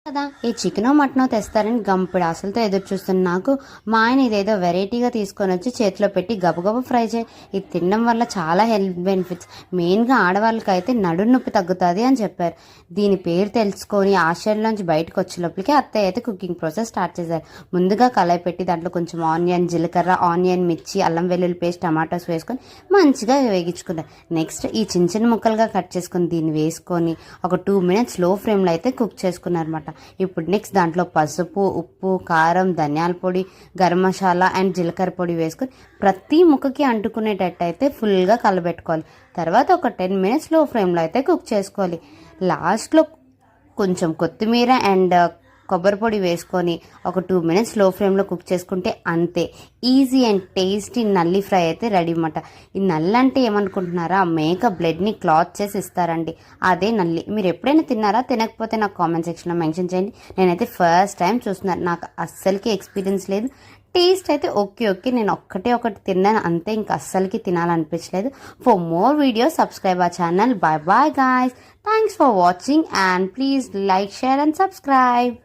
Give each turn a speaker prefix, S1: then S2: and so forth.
S1: కదా ఏ చికెనో మటనో తెస్తారని గంపిడి ఆశలతో ఎదురు చూస్తున్న నాకు మా ఆయన ఇదేదో వెరైటీగా తీసుకొని వచ్చి చేతిలో పెట్టి గబగబా ఫ్రై చేయి, ఇది తినడం వల్ల చాలా హెల్త్ బెనిఫిట్స్, మెయిన్గా ఆడవాళ్ళకైతే నడుము నొప్పి తగ్గుతుంది అని చెప్పారు. దీని పేరు తెలుసుకొని ఆశ్చర్యంలోంచి బయటకు వచ్చే లోపలికి అత్తయ్య అయితే కుకింగ్ ప్రాసెస్ స్టార్ట్ చేశారు. ముందుగా కళాయి పెట్టి దాంట్లో కొంచెం ఆనియన్, జీలకర్ర, ఆనియన్, మిర్చి, అల్లం వెల్లుల్లి పేస్ట్, టమాటోస్ వేసుకొని మంచిగా వేగించుకున్నారు. నెక్స్ట్ ఈ చిన్న చిన్న ముక్కలుగా కట్ చేసుకొని దీన్ని వేసుకొని ఒక 2 minutes లో ఫ్లేమ్లో అయితే కుక్ చేసుకున్నారన్నమాట. ఇప్పుడు నెక్స్ట్ దాంట్లో పసుపు, ఉప్పు, కారం, ధనియాల పొడి, గరం మసాలా అండ్ జీలకర్ర పొడి వేసుకొని ప్రతి ముక్కకి అంటుకునేటట్టు అయితే ఫుల్గా కలబెట్టుకోవాలి. తర్వాత ఒక 10 minutes లో ఫ్లేమ్లో అయితే కుక్ చేసుకోవాలి. లాస్ట్లో కొంచెం కొత్తిమీర అండ్ కొబ్బరి పొడి వేసుకొని ఒక 2 minutes లో ఫ్లేమ్లో కుక్ చేసుకుంటే అంతే, ఈజీ అండ్ టేస్టీ నల్లి ఫ్రై అయితే రెడీ అన్నమాట. ఈ నల్లి అంటే ఏమనుకుంటున్నారా, మేక బ్లడ్ని క్లాత్ చేసి ఇస్తారండి, అదే నల్లి. మీరు ఎప్పుడైనా తిన్నారా? తినకపోతే నాకు కామెంట్ సెక్షన్లో మెన్షన్ చేయండి. నేనైతే ఫస్ట్ టైం చూస్తున్నాను, నాకు అస్సలకి ఎక్స్పీరియన్స్ లేదు. టేస్ట్ అయితే ఓకే, నేను ఒకటి తిన్నాను అంతే, ఇంకా అస్సలకి తినాలనిపించలేదు. For more videos subscribe our channel. Bye bye guys, thanks for watching and please like, share and subscribe.